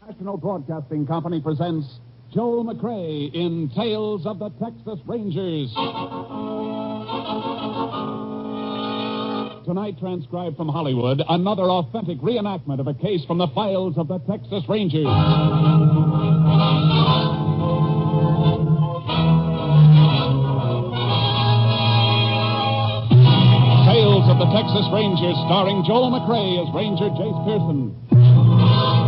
National Broadcasting Company presents Joel McCrea in Tales of the Texas Rangers. Tonight, transcribed from Hollywood, another authentic reenactment of a case from the files of the Texas Rangers. Tales of the Texas Rangers, starring Joel McCrea as Ranger Jayce Pearson.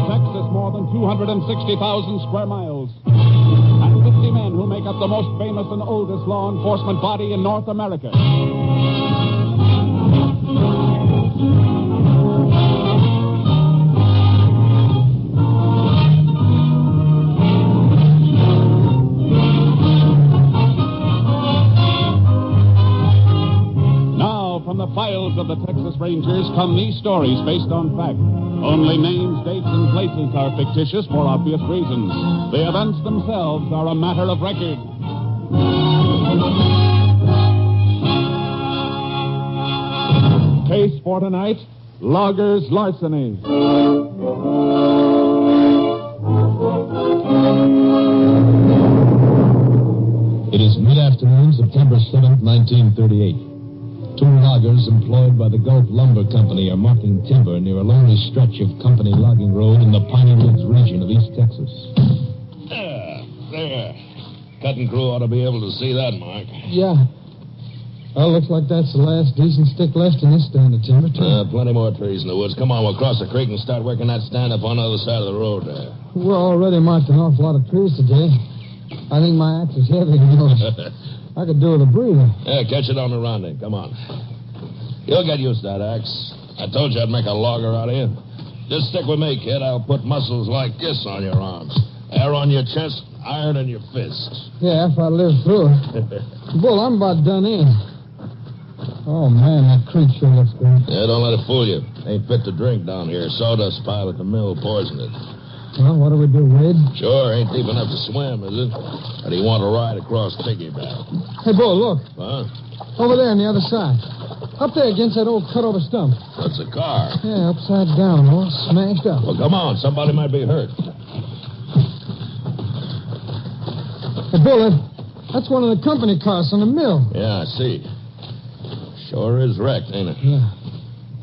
Texas, more than 260,000 square miles. And 50 men who make up the most famous and oldest law enforcement body in North America. Now, from the files of the Texas Rangers come these stories based on fact. Only names, dates, and places are fictitious for obvious reasons. The events themselves are a matter of record. Case for tonight, Loggers' Larceny. It is mid-afternoon, September 7th, 1938. Two loggers employed by the Gulf Lumber Company are marking timber near a lonely stretch of company logging road in the Piney Woods region of East Texas. There. Cutting crew ought to be able to see that, Mark. Yeah. Well, looks like that's the last decent stick left in this stand of timber, too. Plenty more trees in the woods. Come on, we'll cross the creek and start working that stand up on the other side of the road there. We're already marked an awful lot of trees today. I think my axe is heavy, you know. I could do with a breather. Yeah, catch it on the rounding. Come on. You'll get used to that axe. I told you I'd make a logger out of you. Just stick with me, kid. I'll put muscles like this on your arms. Hair on your chest, iron in your fists. Yeah, if I live through it. Bull, I'm about done in. Oh, man, that creek sure looks good. Yeah, don't let it fool you. Ain't fit to drink down here. Sawdust pile at the mill poisoned it. Well, what do we do, Wade? Sure, ain't deep enough to swim, is it? Or do you want to ride across piggyback? Hey, Bull, look. Huh? Over there on the other side. Up there against that old cut-over stump. That's a car. Yeah, upside down, all smashed up. Well, come on. Somebody might be hurt. Hey, Bull, that's one of the company cars on the mill. Yeah, I see. Sure is wrecked, ain't it? Yeah.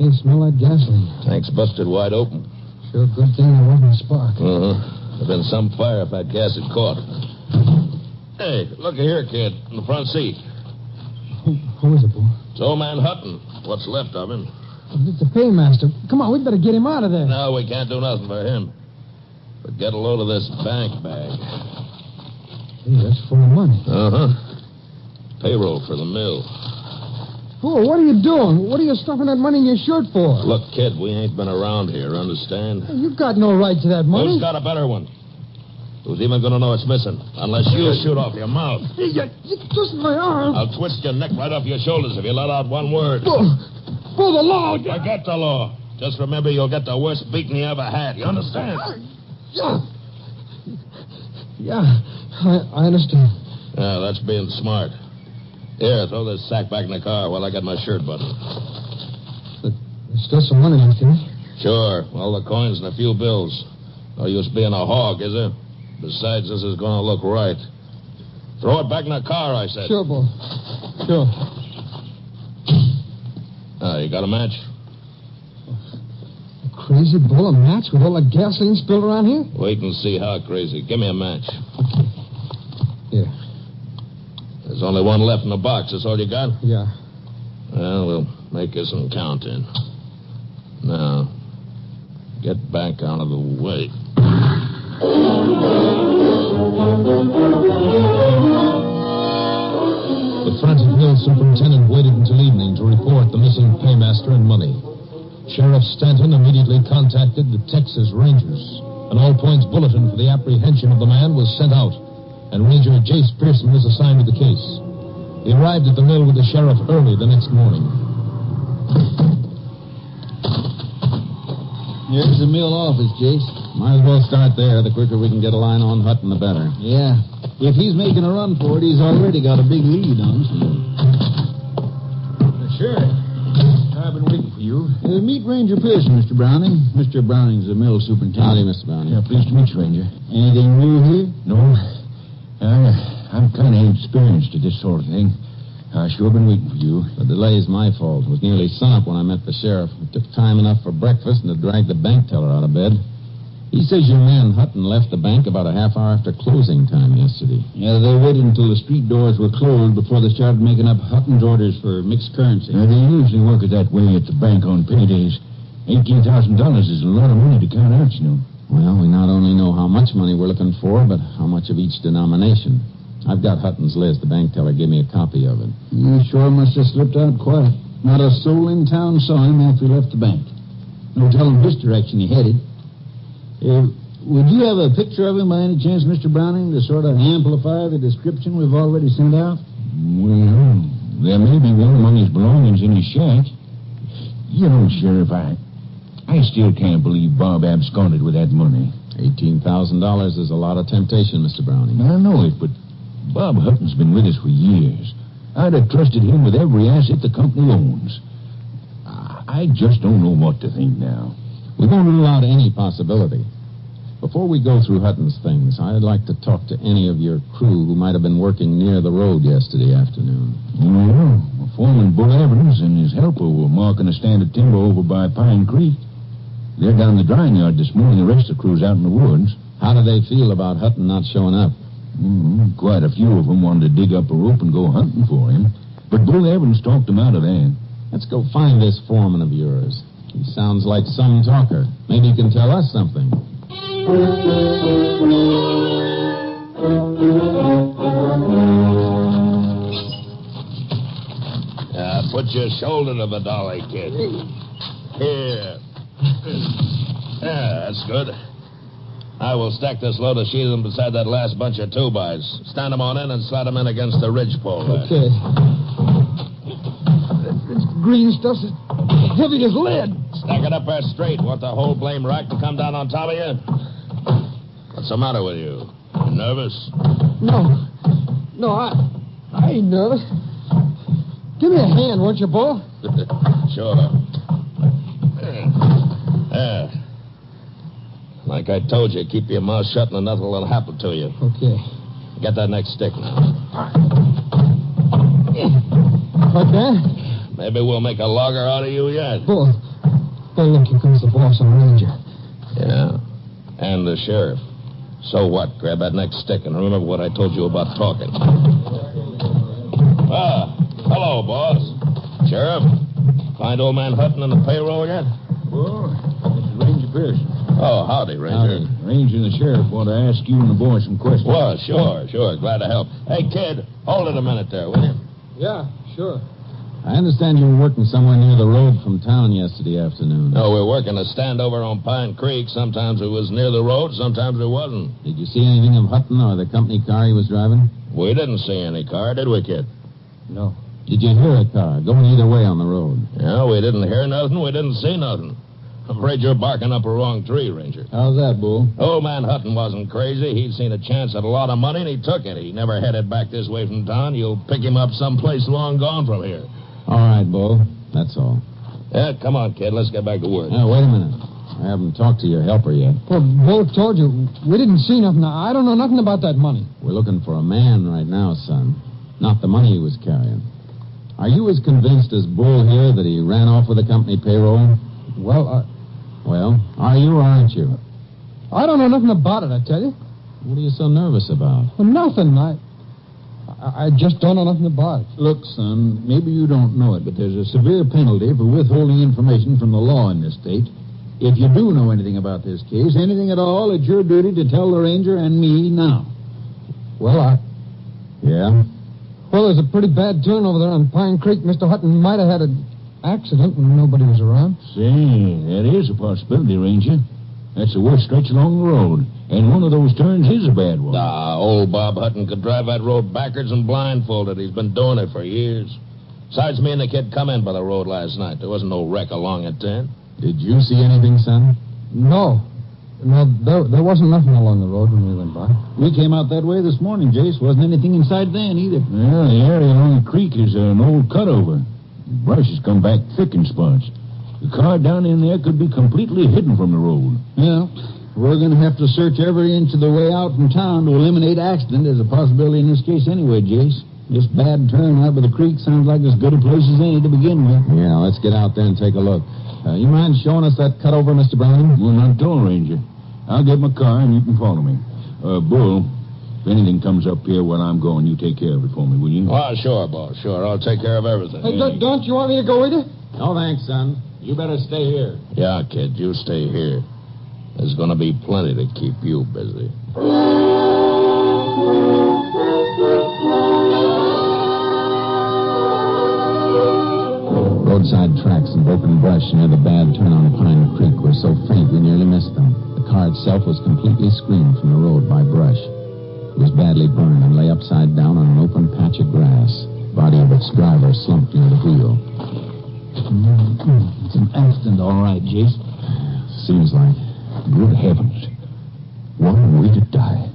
Ain't smell like gasoline. Tank's busted wide open. Sure good thing there wasn't a spark. There'd been some fire if that gas had caught. Hey, look here, kid, in the front seat. Who is it, Bull? It's old man Hutton. What's left of him. It's the paymaster. Come on, we better get him out of there. No, we can't do nothing for him. But get a load of this bank bag. Hey, that's full of money. Payroll for the mill. Bull, what are you doing? What are you stuffing that money in your shirt for? Look, kid, we ain't been around here, understand? Hey, you've got no right to that money. Who's got a better one? Who's even going to know it's missing? Unless you shoot off your mouth. Hey, you twist my arm. I'll twist your neck right off your shoulders if you let out one word. Bull, the law. Forget the law. Just remember you'll get the worst beating you ever had. You understand? Yeah, I understand. Yeah, that's being smart. Here, throw this sack back in the car while I get my shirt buttoned. There's still some money left in it. Sure. All the coins and a few bills. No use being a hog, is there? Besides, this is going to look right. Throw it back in the car, I said. Sure, Bull. Sure. You got a match? Crazy Bull, a match with all the gasoline spilled around here? Wait and see how crazy. Give me a match. Here. There's only one left in the box. That's all you got? Yeah. Well, we'll make you some counting. Now, get back out of the way. The frantic mill superintendent waited until evening to report the missing paymaster and money. Sheriff Stanton immediately contacted the Texas Rangers. An all-points bulletin for the apprehension of the man was sent out, and Ranger Jayce Pearson was assigned to the case. He arrived at the mill with the sheriff early the next morning. Here's the mill office, Jayce. Might as well start there. The quicker we can get a line on Hutton, the better. Yeah. If he's making a run for it, he's already got a big lead on us. Sheriff, I've been waiting for you. you. Meet Ranger Pearson, Mr. Browning. Mr. Browning's the mill superintendent. Howdy, Mr. Browning. Yeah, pleased to meet you, Ranger. Anything new here? No. I'm kind of inexperienced at this sort of thing. I've sure been waiting for you. The delay's my fault. It was nearly sunup when I met the sheriff. It took time enough for breakfast and to drag the bank teller out of bed. He says your man Hutton left the bank about a half hour after closing time yesterday. Yeah, they waited until the street doors were closed before they started making up Hutton's orders for mixed currency. They usually work it that way at the bank on paydays. $18,000 is a lot of money to count out, you know. Well, we not only know how much money we're looking for, but how much of each denomination. I've got Hutton's list. The bank teller gave me a copy of it. You sure must have slipped out quiet. Not a soul in town saw him after he left the bank. No telling which direction he headed. Would you have a picture of him by any chance, Mr. Browning, to sort of amplify the description we've already sent out? Well, there may be one among his belongings in his shack. You know, Sheriff, I still can't believe Bob absconded with that money. $18,000 is a lot of temptation, Mr. Browning. I know it, but Bob Hutton's been with us for years. I'd have trusted him with every asset the company owns. I just don't know what to think now. We won't rule out any possibility. Before we go through Hutton's things, I'd like to talk to any of your crew who might have been working near the road yesterday afternoon. Well, Foreman Bull Evans and his helper were marking a stand of timber over by Pine Creek. They're down the drying yard this morning. The rest of the crew's out in the woods. How do they feel about Hutton not showing up? Quite a few of them wanted to dig up a rope and go hunting for him. But Bull Evans talked them out of that. Let's go find this foreman of yours. He sounds like some talker. Maybe he can tell us something. Put your shoulder to the dolly, kid. Here. That's good. I will stack this load of sheathing beside that last bunch of 2-bys. Stand them on in and slide them in against the ridgepole there. Okay. This green stuff's as heavy as lead. Stack it up there straight. Want the whole blame rack to come down on top of you? What's the matter with you? You nervous? No, I ain't nervous. Give me a hand, won't you, Bull? Sure. There. Like I told you, keep your mouth shut and nothing will happen to you. Okay. Get that next stick now. Like that? Maybe we'll make a logger out of you yet. Bull, look, here comes the boss and Ranger. Yeah, and the sheriff. So what? Grab that next stick and remember what I told you about talking. Hello, boss. Sheriff, find old man Hutton on the payroll yet? Well, this is Ranger Pearson. Oh, howdy, Ranger. Ranger and the sheriff want to ask you and the boys some questions. Well, sure. Glad to help. Hey, kid, hold it a minute there, will you? Yeah, sure. I understand you were working somewhere near the road from town yesterday afternoon. No, we're working a stand over on Pine Creek. Sometimes it was near the road, sometimes it wasn't. Did you see anything of Hutton or the company car he was driving? We didn't see any car, did we, kid? No. Did you hear a car going either way on the road? Yeah, we didn't hear nothing. We didn't see nothing. I'm afraid you're barking up a wrong tree, Ranger. How's that, Bull? Old man Hutton wasn't crazy. He'd seen a chance at a lot of money, and he took it. He never headed back this way from town. You'll pick him up someplace long gone from here. All right, Bull. That's all. Yeah, come on, kid. Let's get back to work. Now, wait a minute. I haven't talked to your helper yet. Well, Bull told you. We didn't see nothing. I don't know nothing about that money. We're looking for a man right now, son. Not the money he was carrying. Are you as convinced as Bull here that he ran off with the company payroll? Well, are you or aren't you? I don't know nothing about it, I tell you. What are you so nervous about? Well, nothing. I just don't know nothing about it. Look, son, maybe you don't know it, but there's a severe penalty for withholding information from the law in this state. If you do know anything about this case, anything at all, it's your duty to tell the ranger and me now. Well, Yeah? Well, there's a pretty bad turn over there on Pine Creek. Mr. Hutton might have had an accident when nobody was around. Say, that is a possibility, Ranger. That's the worst stretch along the road. And one of those turns is a bad one. Old Bob Hutton could drive that road backwards and blindfolded. He's been doing it for years. Besides, me and the kid come in by the road last night. There wasn't no wreck along it then. Did you see anything, son? No, there wasn't nothing along the road when we went by. We came out that way this morning, Jace. Wasn't anything inside then either. Well, the area along the creek is an old cutover. Brush has come back thick in spots. The car down in there could be completely hidden from the road. Yeah. We're going to have to search every inch of the way out from town to eliminate accident. There's a possibility in this case anyway, Jace. This bad turn out by the creek sounds like as good a place as any to begin with. Yeah, let's get out there and take a look. You mind showing us that cutover, Mr. Browning? Well, not at all, Ranger. I'll get my car and you can follow me. Bull, if anything comes up here while I'm going, you take care of it for me, will you? Oh, sure, boss. Sure. I'll take care of everything. Hey, don't you want me to go with you? No, thanks, son. You better stay here. Yeah, kid, you stay here. There's going to be plenty to keep you busy. Roadside tracks and broken brush near the bad turn on Pine Creek were so faint we nearly missed them. The car itself was completely screened from the road by brush. It was badly burned and lay upside down on an open patch of grass. The body of its driver slumped near the wheel. It's an accident, all right, Jace. Seems like. Good heavens. What a way to die.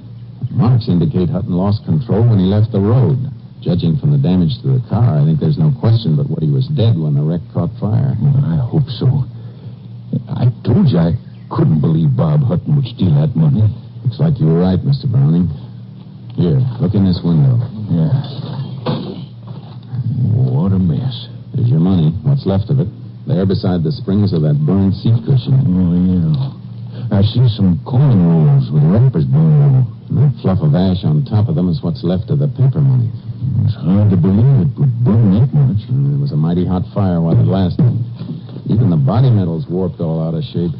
Marks indicate Hutton lost control when he left the road. Judging from the damage to the car, I think there's no question but what he was dead when the wreck caught fire. Well, I hope so. I told you I couldn't believe Bob Hutton would steal that money. Looks like you were right, Mr. Browning. Here, look in this window. Yeah. What a mess. There's your money, what's left of it. There beside the springs of that burned seat cushion. Oh, yeah. I see some coin rolls with wrappers burned over. And that fluff of ash on top of them is what's left of the paper money. It's hard to believe it would burn that much. It was a mighty hot fire while it lasted. Even the body metal's warped all out of shape.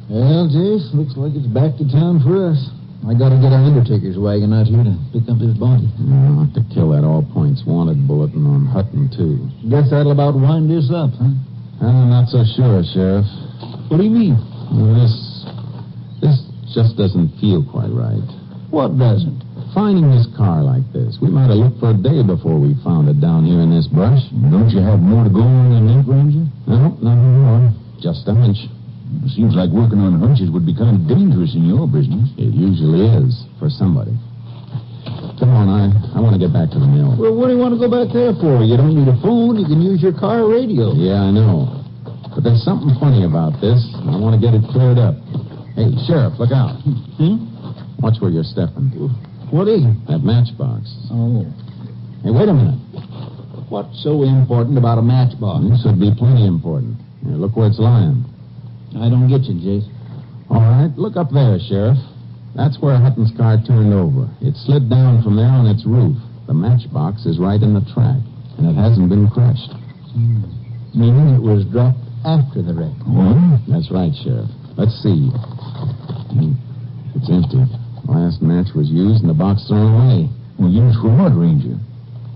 Well, Jace, looks like it's back to town for us. I got to get our undertaker's wagon out here to pick up his body. Not to kill that all-points wanted bulletin on Hutton, too. Guess that'll about wind this up, huh? I'm not so sure, Sheriff. What do you mean? Well, this just doesn't feel quite right. What doesn't? Finding this car like this. We might have looked for a day before we found it down here in this brush. Don't you have more to go on than that, Ranger? No, nothing more. Just a hunch. It seems like working on hunches would be kind of dangerous in your business. It usually is, for somebody. Come on, I want to get back to the mill. Well, what do you want to go back there for? You don't need a phone. You can use your car radio. Yeah, I know. But there's something funny about this, and I want to get it cleared up. Hey, Sheriff, look out. Watch where you're stepping. What is it? That matchbox. Oh. Hey, wait a minute. What's so important about a matchbox? This would be plenty important. Here, look where it's lying. I don't get you, Jace. All right, look up there, Sheriff. That's where Hutton's car turned over. It slid down from there on its roof. The matchbox is right in the track, and it hasn't been crushed. Meaning it was dropped after the wreck. What? That's right, Sheriff. Let's see. It's empty. Last match was used and the box thrown away. Well, used for what, Ranger?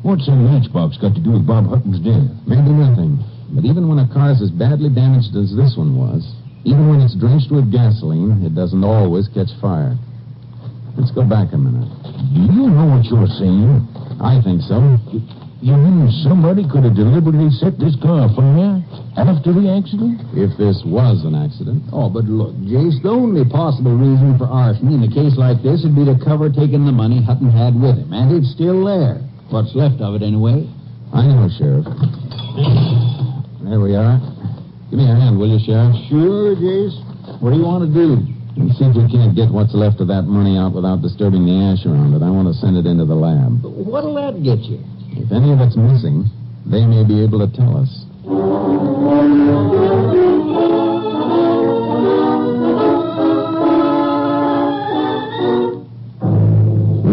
What's a matchbox got to do with Bob Hutton's death? Maybe nothing. But even when a car's as badly damaged as this one was, even when it's drenched with gasoline, it doesn't always catch fire. Let's go back a minute. Do you know what you're saying? I think so. You mean somebody could have deliberately set this car afire after the accident? If this was an accident. Oh, but look, Jace, the only possible reason for arson in a case like this would be to cover taking the money Hutton had with him. And it's still there. What's left of it, anyway. I know, Sheriff. There we are. Give me a hand, will you, Sheriff? Sure, Jace. What do you want to do? See if we can't get what's left of that money out without disturbing the ash around it. I want to send it into the lab. What'll that get you? If any of it's missing, they may be able to tell us. We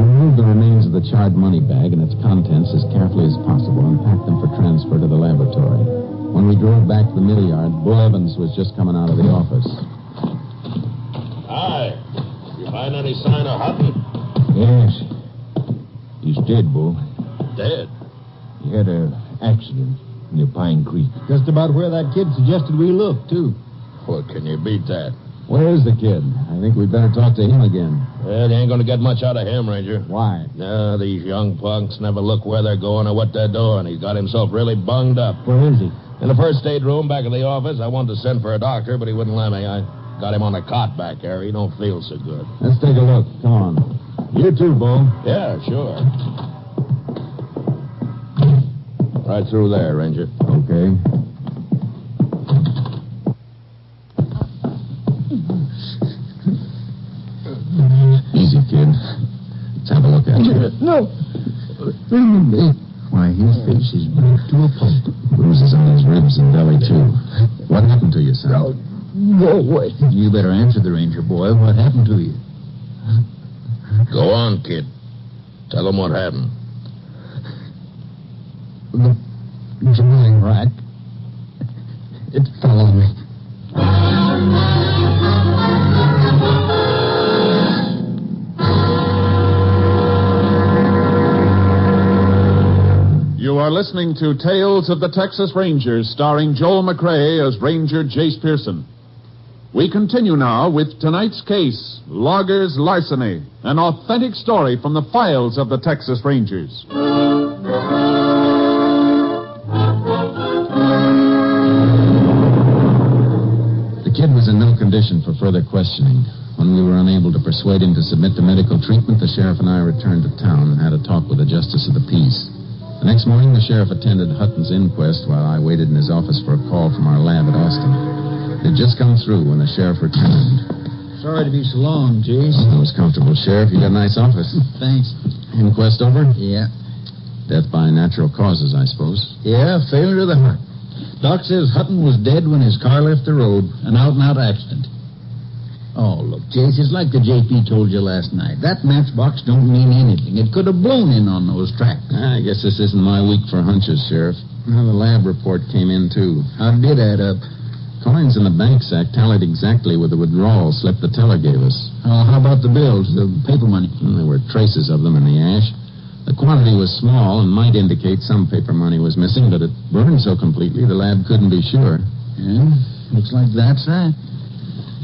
removed the remains of the charred money bag and its contents as carefully as possible and packed them for transfer to the laboratory. When we drove back to the mill yard, Bull Evans was just coming out of the office. Hi. You find any sign of Hutton? Yes. He's dead, Bull. Dead. He had an accident near Pine Creek. Just about where that kid suggested we look, too. Well, can you beat that? Where's the kid? I think we'd better talk to him again. Well, you ain't going to get much out of him, Ranger. Why? No, these young punks never look where they're going or what they're doing. He's got himself really bunged up. Where is he? In the first aid room back of the office. I wanted to send for a doctor, but he wouldn't let me. I got him on a cot back there. He don't feel so good. Let's take a look. Come on. You too, Bull. Yeah, sure. Right through there, Ranger. Okay. No. Why, his face is black to a pulp. Bruises on his ribs and belly, too. What happened to you, son? No way. You better answer the ranger boy. What happened to you? Go on, kid. Tell him what happened. The drying rack. It fell on me. You are listening to Tales of the Texas Rangers, starring Joel McCrea as Ranger Jayce Pearson. We continue now with tonight's case, Loggers' Larceny, an authentic story from the files of the Texas Rangers. The kid was in no condition for further questioning. When we were unable to persuade him to submit to medical treatment, the sheriff and I returned to town and had a talk with the justice of the peace. The next morning, the sheriff attended Hutton's inquest while I waited in his office for a call from our lab at Austin. It had just come through when the sheriff returned. Sorry to be so long, Jace. I was comfortable, Sheriff. You got a nice office. Thanks. Inquest over? Yeah. Death by natural causes, I suppose. Yeah, failure of the heart. Doc says Hutton was dead when his car left the road. An out-and-out accident. Oh, look, Jace, it's like the JP told you last night. That matchbox don't mean anything. It could have blown in on those tracks. I guess this isn't my week for hunches, Sheriff. Well, the lab report came in, too. How did it add up? Coins in the bank sack tallied exactly with the withdrawal slip the teller gave us. How about the bills, the paper money? There were traces of them in the ash. The quantity was small and might indicate some paper money was missing, but it burned so completely the lab couldn't be sure. Yeah, looks like that's that.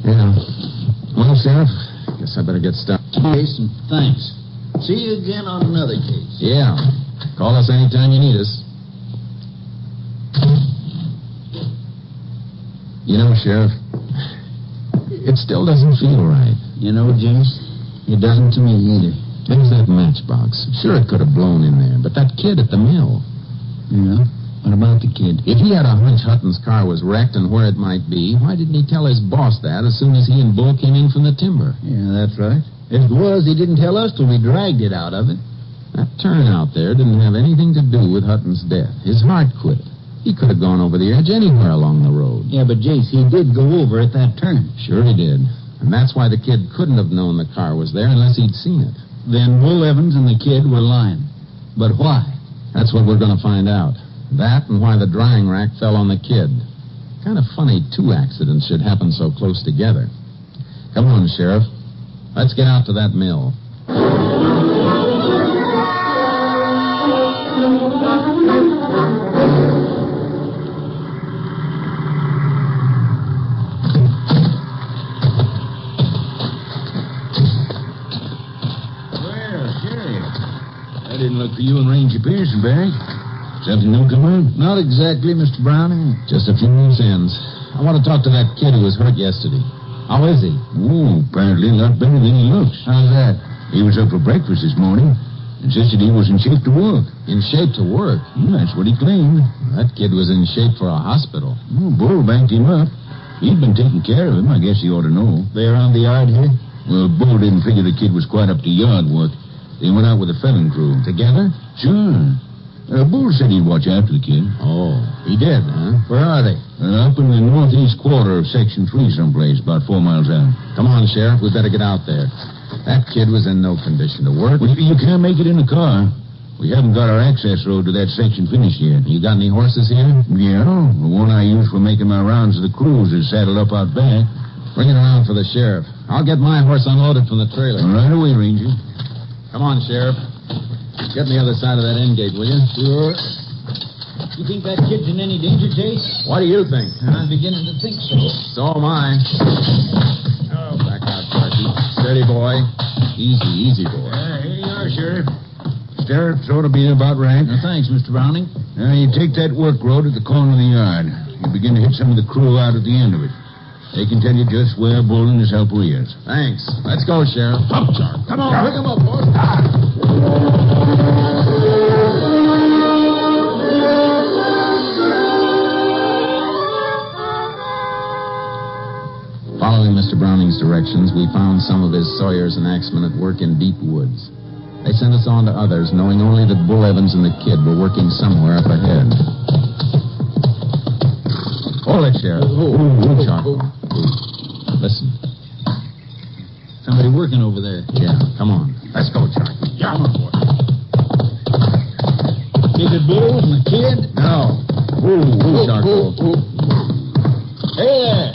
Yeah. Well, Sheriff, guess I better get started. Jason, thanks. See you again on another case. Yeah. Call us anytime you need us. You know, Sheriff, it still doesn't feel right. You know, Jace, it doesn't to me either. There's that matchbox. Sure, it could have blown in there, but that kid at the mill. Yeah? What about the kid? If he had a hunch Hutton's car was wrecked and where it might be, why didn't he tell his boss that as soon as he and Bull came in from the timber? Yeah, that's right. As it was, he didn't tell us till we dragged it out of it. That turn out there didn't have anything to do with Hutton's death. His heart quit. He could have gone over the edge anywhere along the road. Yeah, but, Jace, he did go over at that turn. Sure he did. And that's why the kid couldn't have known the car was there unless he'd seen it. Then Bull Evans and the kid were lying. But why? That's what we're going to find out. That and why the drying rack fell on the kid. Kind of funny two accidents should happen so close together. Come on, Sheriff. Let's get out to that mill. Well, Sheriff, I didn't look for you and Ranger Pearson, Barry. Something new come on? Not exactly, Mr. Browning. Just a few loose ends. I want to talk to that kid who was hurt yesterday. How is he? Oh, apparently a lot better than he looks. How's that? He was up for breakfast this morning. Insisted he was in shape to work. In shape to work? That's what he claimed. That kid was in shape for a hospital. Oh, Bull banked him up. He'd been taking care of him. I guess he ought to know. They around the yard here? Well, Bull didn't figure the kid was quite up to yard work. They went out with the felon crew. Together? Sure. Bull said he'd watch after the kid. Oh, he did, huh? Where are they? Up in the northeast quarter of Section 3 someplace, about 4 miles out. Come on, Sheriff. We better get out there. That kid was in no condition to work. Well, you can't make it in the car. We haven't got our access road to that section finished yet. You got any horses here? Yeah, the one I use for making my rounds of the crews is saddled up out back. Bring it around for the sheriff. I'll get my horse unloaded from the trailer. Right away, Ranger. Come on, Sheriff. Get on the other side of that end gate, will you? Sure. You think that kid's in any danger, Jace? What do you think? I'm beginning to think so. So am I. Oh, back out, Charky. Steady, boy. Easy, boy. Here you are, Sheriff. Stirrups ought to be about right. Thanks, Mr. Browning. Now, you take that work road at the corner of the yard. You begin to hit some of the crew out at the end of it. They can tell you just where Bull and his helper is. Thanks. Let's go, Sheriff. Up, Chark. Come on, pick him up, boys. Following Mr. Browning's directions, we found some of his sawyers and axemen at work in deep woods. They sent us on to others, knowing only that Bull Evans and the kid were working somewhere up ahead. Hold it, Sheriff. Charky. Listen. Somebody working over there. Yeah, come on. Let's go, Charky. Yeah, come on, boy. Is it Bull and the kid? No. Charky. Hey there.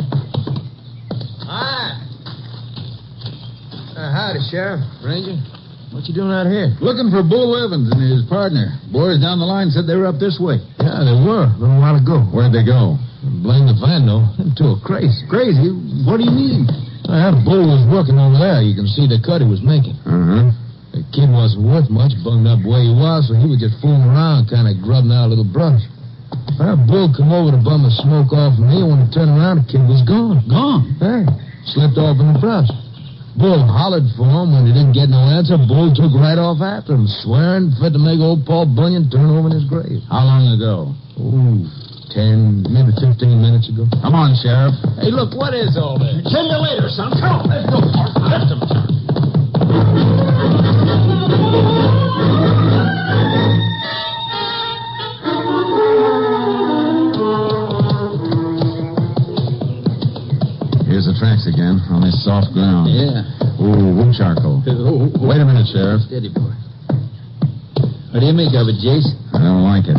Hi. Howdy, Sheriff. Ranger. What you doing out here? Looking for Bull Evans and his partner. Boys down the line said they were up this way. Yeah, they were. A little while ago. Where'd they go? Blame the van, though. Them two are crazy. Crazy? What do you mean? That Bull was working over there. You can see the cut he was making. Uh-huh. The kid wasn't worth much, bunged up where he was, so he was just fooling around, kind of grubbing out a little brush. That Bull come over to bum the smoke off of me, and when he turned around, the kid was gone. Gone? Hey, slipped off in the brush. Bull hollered for him. When he didn't get no answer, Bull took right off after him, swearing fit to make old Paul Bunyan turn over in his grave. How long ago? 10, maybe 15 minutes ago. Come on, Sheriff. Hey, look, what is all this? Tell you later, son. Come on, let's go. Lift him, Charky. Here's the tracks again, on this soft ground. Yeah. Charcoal. Wait a minute, Sheriff. Steady, boy. What do you make of it, Jace? I don't like it.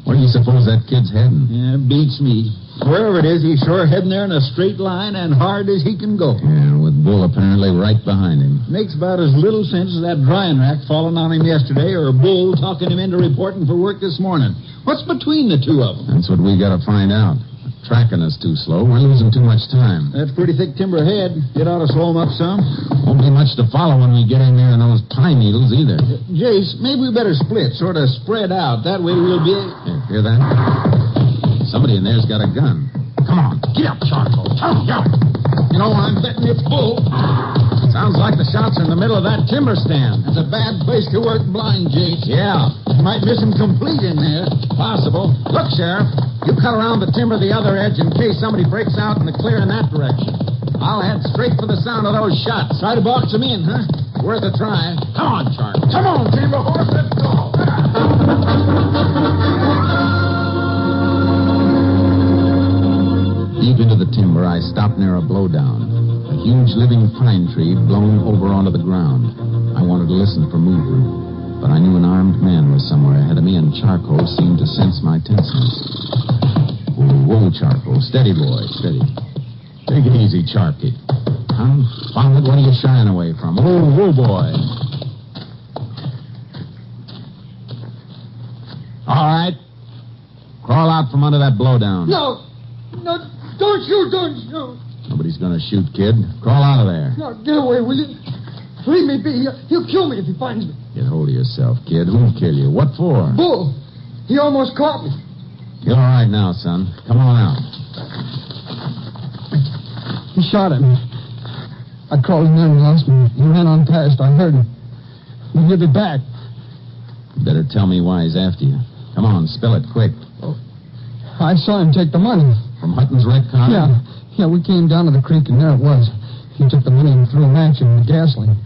Where do you suppose that kid's heading? Yeah, beats me. Wherever it is, he's sure heading there in a straight line and hard as he can go. Yeah, with Bull apparently right behind him. Makes about as little sense as that drying rack falling on him yesterday or Bull talking him into reporting for work this morning. What's between the two of them? That's what we got to find out. Tracking us too slow. We're losing too much time. That's pretty thick timber ahead. It ought to slow him up some. Won't be much to follow when we get in there in those pine needles either. Jace, maybe we better split, sort of spread out. That way we'll be... Hear that? Somebody in there's got a gun. Come on, get up, Charcoal. Come on. You know, I'm betting it's Bull. Sounds like the shots are in the middle of that timber stand. That's a bad place to work blind, Jace. Yeah. Might miss him complete in there. Possible. Look, Sheriff, you cut around the timber the other edge in case somebody breaks out in the clear in that direction. I'll head straight for the sound of those shots. Try to box them in, huh? Worth a try. Come on, Charlie. Come on, timber horse, let's go. Deep into the timber, I stopped near a blowdown. A huge living pine tree blown over onto the ground. I wanted to listen for movement, but I knew an armed man was somewhere ahead of me, and Charcoal seemed to sense my tenseness. Whoa, Charcoal. Steady, boy, steady. Take it easy, Charky. Found it. What are you shying away from? Whoa, boy. All right. Crawl out from under that blowdown. No, don't shoot. Nobody's going to shoot, kid. Crawl out of there. No, get away, will you? Leave me be. He'll kill me if he finds me. Get hold of yourself, kid. Who'll kill you? What for? Bull. He almost caught me. You're all right now, son. Come on out. He shot at me. I crawled in there and lost me. He ran on past. I heard him. He'll be back. You better tell me why he's after you. Come on, spill it quick. I saw him take the money. From Hutton's wrecked car? Yeah, we came down to the creek, and there it was. He took the money and threw a match in the gasoline.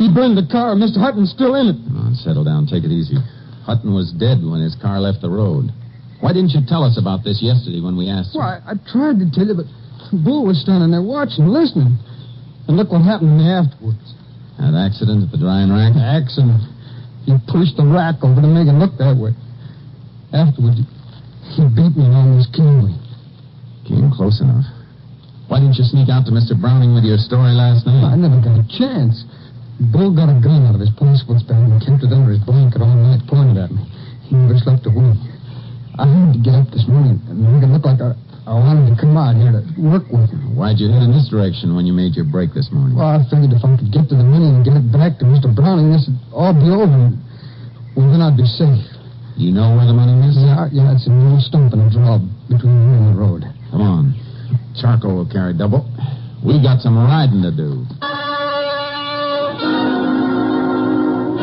He burned the car. Mr. Hutton's still in it. Come on, settle down. Take it easy. Hutton was dead when his car left the road. Why didn't you tell us about this yesterday when we asked you? Well, I tried to tell you, but Bull was standing there watching, listening. And look what happened to me afterwards. That accident at the drying rack? Accident. He pushed the rack over to make it look that way. Afterwards, he beat me almost keenly. Came close enough. Why didn't you sneak out to Mr. Browning with your story last night? I never got a chance. Bull got a gun out of his police bag and kept it under his blanket all night, pointed at me. He never slept a wink. I had to get up this morning and make it look like I wanted to come out here to work with him. Why'd you head in this direction when you made your break this morning? Well, I figured if I could get to the money and get it back to Mr. Browning, this would all be over. Well, then I'd be safe. You know where the money is? Yeah, it's a little stump in a draw between here and the road. Come on. Charcoal will carry double. We got some riding to do.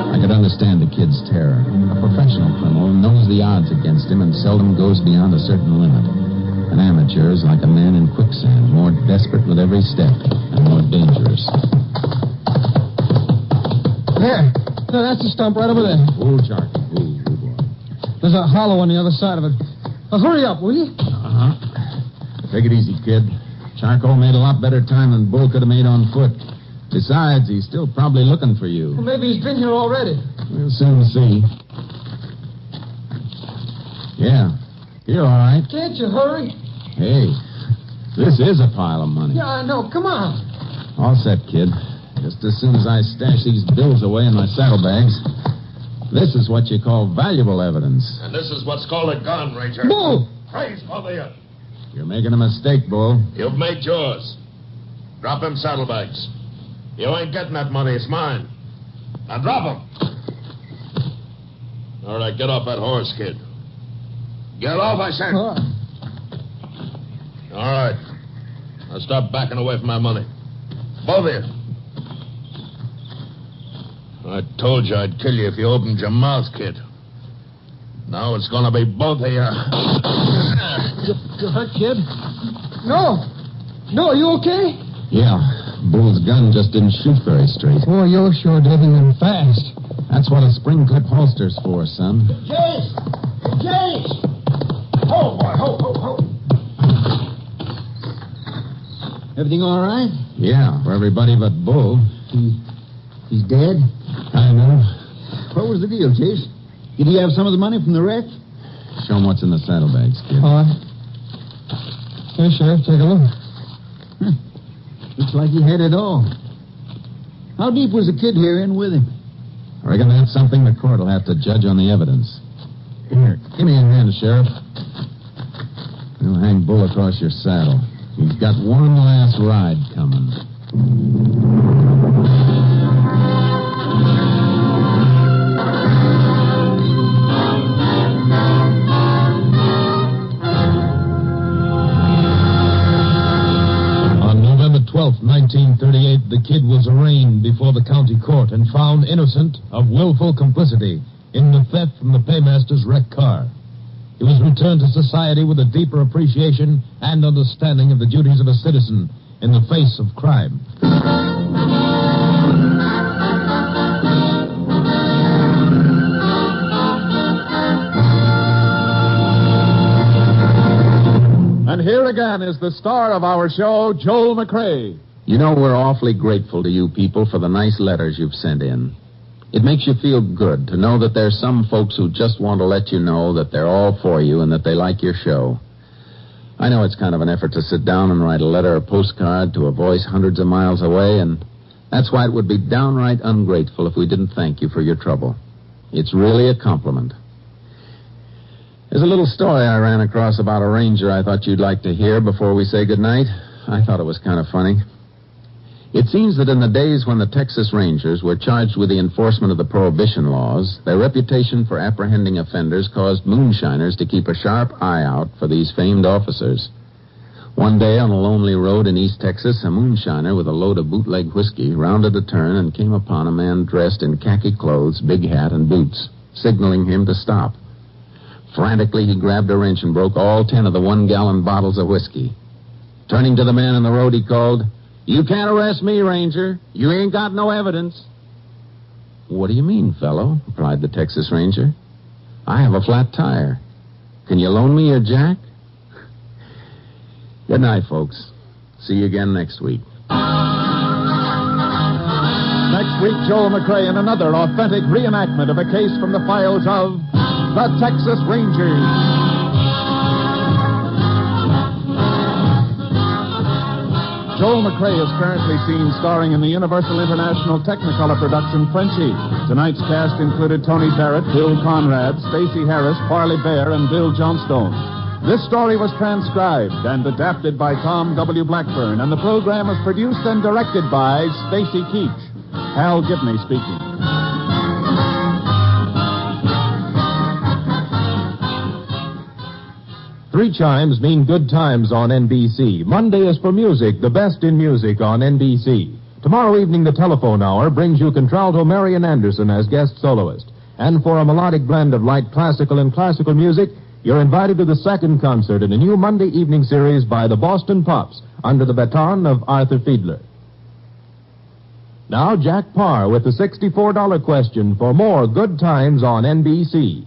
I could understand the kid's terror. A professional criminal knows the odds against him and seldom goes beyond a certain limit. An amateur is like a man in quicksand, more desperate with every step and more dangerous. There. That's the stump right over there. Oh, Charky. Oh, boy. There's a hollow on the other side of it. Hurry up, will you? Take it easy, kid. Charcoal made a lot better time than Bull could have made on foot. Besides, he's still probably looking for you. Well, maybe he's been here already. We'll soon see. Yeah. You're all right. Can't you hurry? Hey, this is a pile of money. Yeah, I know. Come on. All set, kid. Just as soon as I stash these bills away in my saddlebags. This is what you call valuable evidence. And this is what's called a gun, Ranger. Bull! Praise both of you. You're making a mistake, Bull. You've made yours. Drop them saddlebags. You ain't getting that money. It's mine. Now drop them. All right, get off that horse, kid. Get off, I said. All right. Now stop backing away from my money. Both of you. I told you I'd kill you if you opened your mouth, kid. Now it's going to be both of you. You hurt, kid? No. No, are you okay? Yeah. Bull's gun just didn't shoot very straight. Boy, you're sure living them fast. That's what a spring clip holster's for, son. Jayce! Jayce! Ho, boy, ho, ho, ho. Everything all right? Yeah, for everybody but Bull. He's dead? I know. What was the deal, Jayce? Did he have some of the money from the wreck? Show him what's in the saddlebags, kid. All right. Here, Sheriff, take a look. Looks like he had it all. How deep was the kid here in with him? I reckon that's something the court will have to judge on the evidence. Here, give me a hand, Sheriff. We'll hang Bull across your saddle. He's got one last ride coming. On November 12th, 1938, the kid was arraigned before the county court and found innocent of willful complicity in the theft from the paymaster's wrecked car. He was returned to society with a deeper appreciation and understanding of the duties of a citizen in the face of crime. And here again is the star of our show, Joel McCrea. You know, we're awfully grateful to you people for the nice letters you've sent in. It makes you feel good to know that there's some folks who just want to let you know that they're all for you and that they like your show. I know it's kind of an effort to sit down and write a letter or postcard to a voice hundreds of miles away, and that's why it would be downright ungrateful if we didn't thank you for your trouble. It's really a compliment. There's a little story I ran across about a ranger I thought you'd like to hear before we say goodnight. I thought it was kind of funny. It seems that in the days when the Texas Rangers were charged with the enforcement of the prohibition laws, their reputation for apprehending offenders caused moonshiners to keep a sharp eye out for these famed officers. One day on a lonely road in East Texas, a moonshiner with a load of bootleg whiskey rounded a turn and came upon a man dressed in khaki clothes, big hat, and boots, signaling him to stop. Frantically, he grabbed a wrench and broke all 10 of the 1-gallon bottles of whiskey. Turning to the man on the road, he called, "You can't arrest me, Ranger. You ain't got no evidence." "What do you mean, fellow?" replied the Texas Ranger. "I have a flat tire. Can you loan me your jack?" Good night, folks. See you again next week. Next week, Joel McCrea in another authentic reenactment of a case from the files of the Texas Rangers. Joel McCrea is currently seen starring in the Universal International Technicolor production Frenchie. Tonight's cast included Tony Barrett, Bill Conrad, Stacey Harris, Parley Bear, and Bill Johnstone. This story was transcribed and adapted by Tom W. Blackburn, and the program was produced and directed by Stacy Keach. Hal Gibney speaking. Three chimes mean good times on NBC. Monday is for music, the best in music on NBC. Tomorrow evening, the telephone hour brings you contralto Marian Anderson as guest soloist. And for a melodic blend of light classical and classical music, you're invited to the second concert in a new Monday evening series by the Boston Pops under the baton of Arthur Fiedler. Now, Jack Parr with the $64 question for more Good Times on NBC.